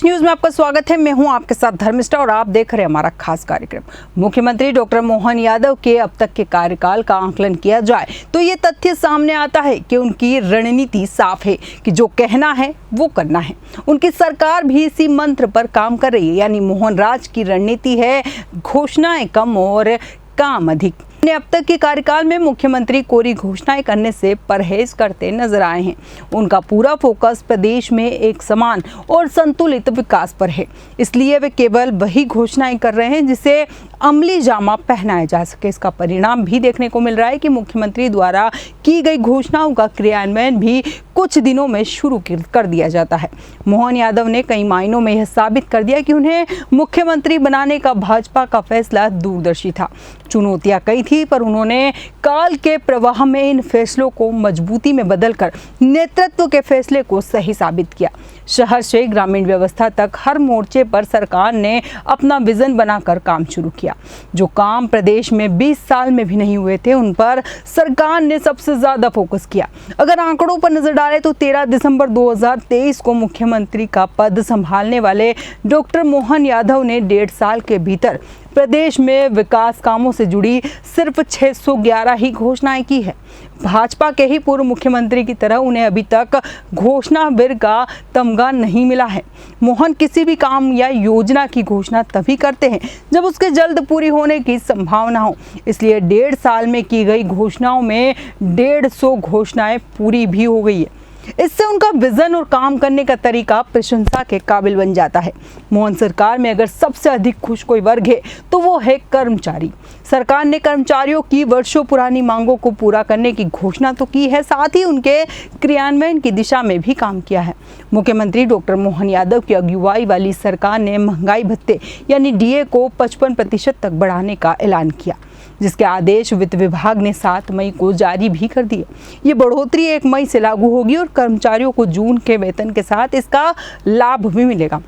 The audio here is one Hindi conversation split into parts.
न्यूज में आपका स्वागत है। मैं हूं आपके साथ धर्मिष्ठा और आप देख रहे हैं हमारा खास कार्यक्रम। मुख्यमंत्री डॉक्टर मोहन यादव के अब तक के कार्यकाल का आकलन किया जाए तो ये तथ्य सामने आता है कि उनकी रणनीति साफ है कि जो कहना है वो करना है। उनकी सरकार भी इसी मंत्र पर काम कर रही है, यानी मोहन राज की रणनीति है घोषणाएं कम और काम अधिक। अब तक के कार्यकाल में मुख्यमंत्री कोरी घोषणाएं करने से परहेज करते नजर आए हैं। उनका पूरा फोकस प्रदेश में एक समान और संतुलित विकास पर है, इसलिए वे केवल वही घोषणाएं कर रहे हैं जिसे अमली जामा पहनाया जा सके। इसका परिणाम भी देखने को मिल रहा है कि मुख्यमंत्री द्वारा की गई घोषणाओं का क्रियान्वयन भी कुछ दिनों में शुरू कर दिया जाता है। मोहन यादव ने कई मायनों में यह साबित कर दिया कि उन्हें मुख्यमंत्री बनाने का भाजपा का फैसला दूरदर्शी था। चुनौतियां कई थी, पर उन्होंने काल के प्रवाह में इन फैसलों को मजबूती में बदलकर नेतृत्व के फैसले को सही साबित किया। शहर से ग्रामीण व्यवस्था तक हर मोर्चे पर सरकार ने अपना विजन बनाकर काम शुरू किया। जो काम प्रदेश में 20 साल में भी नहीं हुए थे, उन पर सरकार ने सबसे ज्यादा फोकस किया। अगर आंकड़ों पर नजर डालें तो 13 दिसंबर 2023 को मुख्यमंत्री का पद संभालने वाले डॉक्टर मोहन यादव ने 1.5 साल के भीतर प्रदेश में विकास कामों से जुड़ी सिर्फ 611 ही घोषणाएं की है। भाजपा के ही पूर्व मुख्यमंत्री की तरह उन्हें अभी तक घोषणा वीर का तमगा नहीं मिला है। मोहन किसी भी काम या योजना की घोषणा तभी करते हैं जब उसके जल्द पूरी होने की संभावना हो। इसलिए 1.5 साल में की गई घोषणाओं में 150 घोषणाएं पूरी भी हो गई है। इससे उनका विजन और काम करने का तरीका प्रशंसा के काबिल बन जाता है। मोहन सरकार में अगर सबसे अधिक खुश कोई वर्ग है तो वो है कर्मचारी। सरकार ने कर्मचारियों की वर्षों पुरानी मांगों को पूरा करने की घोषणा तो की है, साथ ही उनके क्रियान्वयन की दिशा में भी काम किया है। मुख्यमंत्री डॉक्टर मोहन यादव की अगुवाई वाली सरकार ने महंगाई भत्ते यानी डीए को 55% तक बढ़ाने का ऐलान किया, जिसके आदेश वित्त विभाग ने 7 मई को जारी भी कर दिए। ये बढ़ोतरी 1 मई से लागू होगी और कर्मचारियों को जून के वेतन के साथ इसका लाभ भी मिलेगा।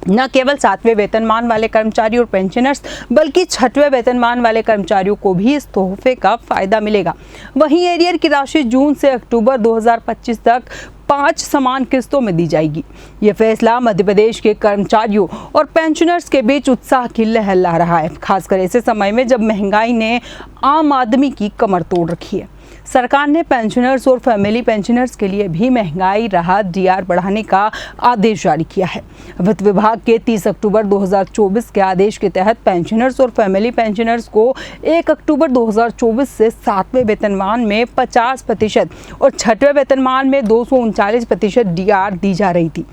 न केवल 7वें वेतनमान वाले कर्मचारी और पेंशनर्स, बल्कि 6वें वेतनमान वाले कर्मचारियों को भी इस तोहफे का फायदा मिलेगा। वहीं एरियर की राशि जून से अक्टूबर 2025 तक 5 समान किस्तों में दी जाएगी। यह फैसला मध्य प्रदेश के कर्मचारियों और पेंशनर्स के बीच उत्साह की लहर ला रहा है, खासकर ऐसे समय में जब महंगाई ने आम आदमी की कमर तोड़ रखी है। सरकार ने पेंशनर्स और फैमिली पेंशनर्स के लिए भी महंगाई राहत डीआर बढ़ाने का आदेश जारी किया है। वित्त विभाग के 30 अक्टूबर 2024 के आदेश के तहत पेंशनर्स और फैमिली पेंशनर्स को 1 अक्टूबर 2024 से 7वें वेतनमान में 50% और 6वें वेतनमान में 239% डीआर दी जा रही थी।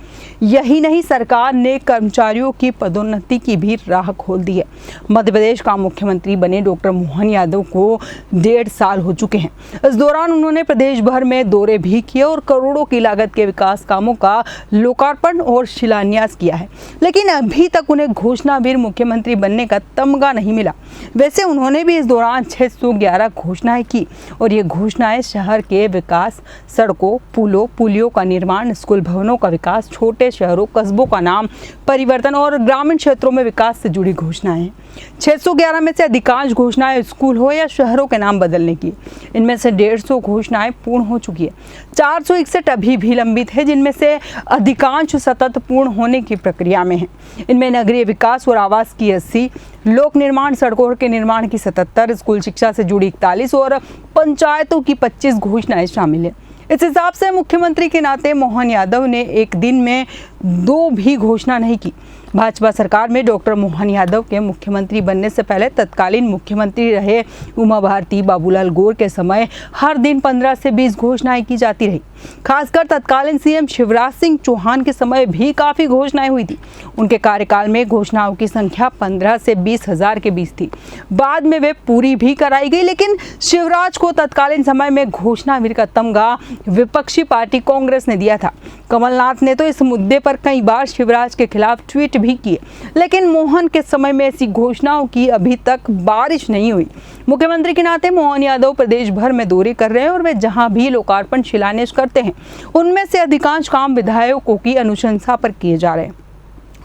यही नहीं, सरकार ने कर्मचारियों की पदोन्नति की भी राह खोल दी है। मध्य प्रदेश का मुख्यमंत्री बने डॉक्टर मोहन यादव को 1.5 साल हो चुके हैं। इस दौरान उन्होंने प्रदेश भर में दौरे भी किए और करोड़ों की लागत के विकास कामों का लोकार्पण और शिलान्यास किया है, लेकिन अभी तक उन्हें घोषणावीर मुख्यमंत्री बनने का तमगा नहीं मिला। वैसे उन्होंने भी इस दौरान 611 घोषणाएं की और ये घोषणाएं शहर के विकास, सड़कों, पुलियों का निर्माण, स्कूल भवनों का विकास, छोटे शहरों कस्बों का नाम परिवर्तन और ग्रामीण क्षेत्रों में विकास से जुड़ी घोषणाएं हैं। 611 में से अधिकांश घोषणाएं स्कूल हो या शहरों के नाम बदलने की। इनमें से 150 घोषणाएं पूर्ण हो चुकी है। 461 अभी भी लंबित है, जिनमें से अधिकांश सतत पूर्ण होने की प्रक्रिया में है। इनमें नगरीय विकास और आवास की 80, लोक निर्माण सड़कों के निर्माण की 77, स्कूल शिक्षा से जुड़ी 41 और पंचायतों की 25 घोषणाएं शामिल है। इस हिसाब से मुख्यमंत्री के नाते मोहन यादव ने एक दिन में 2 भी घोषणा नहीं की। भाजपा सरकार में डॉक्टर मोहन यादव के मुख्यमंत्री बनने से पहले तत्कालीन मुख्यमंत्री रहे उमा भारती बाबूलाल गौर के समय हर दिन 15 से 20 घोषणाएं की जाती रही। खासकर तत्कालीन सीएम शिवराज सिंह चौहान के समय भी काफी घोषणाएं हुई थी। उनके कार्यकाल में घोषणाओं की संख्या 15 से 20 हजार के बीच थी। बाद में वे पूरी भी कराई गई, लेकिन शिवराज को तत्कालीन समय में घोषणावीर का तमगा विपक्षी पार्टी कांग्रेस ने दिया था। कमलनाथ ने तो इस मुद्दे पर कई बार शिवराज के खिलाफ ट्वीट भी किए, लेकिन मोहन के समय में ऐसी घोषणाओं की अभी तक बारिश नहीं हुई। मुख्यमंत्री के नाते मोहन यादव प्रदेश भर में दौरे कर रहे हैं और वे जहां भी लोकार्पण शिलान्यास करते हैं, उनमें से अधिकांश काम विधायकों की अनुशंसा पर किए जा रहे हैं।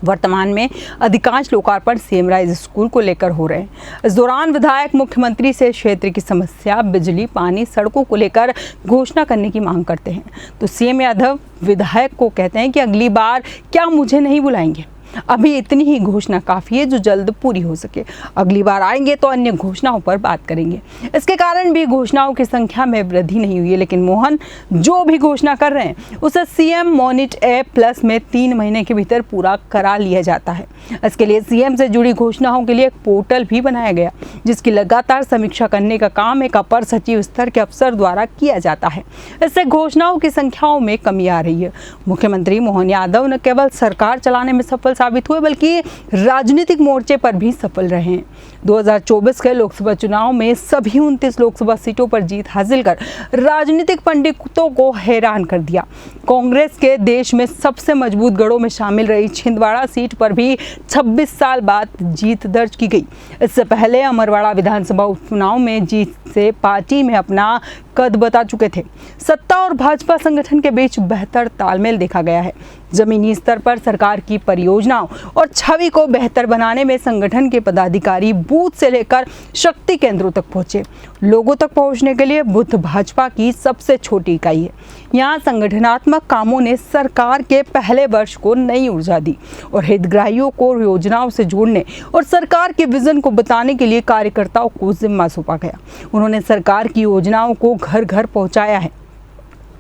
वर्तमान में अधिकांश लोकार्पण सीएम राइज स्कूल को लेकर हो रहे हैं। इस दौरान विधायक मुख्यमंत्री से क्षेत्र की समस्या, बिजली, पानी, सड़कों को लेकर घोषणा करने की मांग करते हैं। तो सीएम यादव विधायक को कहते हैं कि अगली बार क्या मुझे नहीं बुलाएंगे? अभी इतनी ही घोषणा काफी है जो जल्द पूरी हो सके। अगली बार आएंगे तो अन्य घोषणाओं पर बात करेंगे। इसके कारण भी घोषणाओं की संख्या में वृद्धि नहीं हुई है, लेकिन मोहन जो भी घोषणा कर रहे हैं उसे सीएम मोनिट ऐप प्लस में 3 महीने के भीतर पूरा करा लिया जाता है। इसके लिए सीएम से जुड़ी घोषणाओं के लिए एक पोर्टल भी बनाया गया, जिसकी लगातार समीक्षा करने का काम एक अपर सचिव स्तर के अफसर द्वारा किया जाता है। इससे घोषणाओं की संख्याओं में कमी आ रही है। मुख्यमंत्री मोहन यादव न केवल सरकार चलाने में सफल साबित हुए बल्कि राजनीतिक मोर्चे पर भी सफल रहे हैं। 2024 के लोकसभा चुनाव में सभी 29 लोकसभा सीटों पर जीत हासिल कर राजनीतिक पंडितों को हैरान कर दिया। कांग्रेस के देश में सबसे मजबूत गढ़ों में शामिल रही छिंदवाड़ा सीट पर भी 26 साल बाद जीत दर्ज की गई। इससे पहले अमरवाड़ा विधानसभा उपचुनाव में जीत से पार्टी में अपना कद बता चुके थे। सत्ता और भाजपा संगठन के बीच बेहतर तालमेल देखा गया है। जमीनी स्तर पर सरकार की परियोजनाओं और छवि को बेहतर बनाने में संगठन के पदाधिकारी बूथ से लेकर शक्ति केंद्रों तक पहुंचे। लोगों तक पहुंचने के लिए बुद्ध भाजपा की सबसे छोटी इकाई है। यहाँ संगठनात्मक कामों ने सरकार के पहले वर्ष को नई ऊर्जा दी और हितग्राहियों को योजनाओं से जोड़ने और सरकार के विजन को बताने के लिए कार्यकर्ताओं को जिम्मा सौंपा गया। उन्होंने सरकार की योजनाओं को घर घर पहुंचाया है।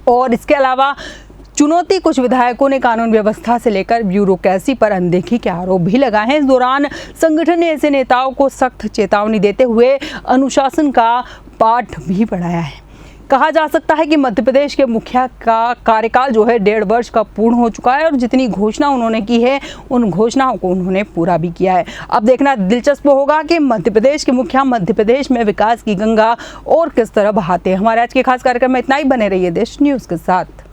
और इसके अलावा चुनौती कुछ विधायकों ने कानून व्यवस्था से लेकर ब्यूरोक्रेसी पर अनदेखी के आरोप भी लगाए हैं। इस दौरान संगठन ने ऐसे नेताओं को सख्त चेतावनी देते हुए अनुशासन का पाठ भी पढ़ाया है। कहा जा सकता है कि मध्य प्रदेश के मुखिया का कार्यकाल जो है 1.5 वर्ष का पूर्ण हो चुका है और जितनी घोषणा उन्होंने की है उन घोषणाओं को उन्होंने पूरा भी किया है। अब देखना दिलचस्प होगा कि मध्य प्रदेश के मुखिया मध्य प्रदेश में विकास की गंगा और किस तरह बहाते हैं। हमारे आज के खास कार्यक्रम में इतना ही। बने रहिए देश न्यूज़ के साथ।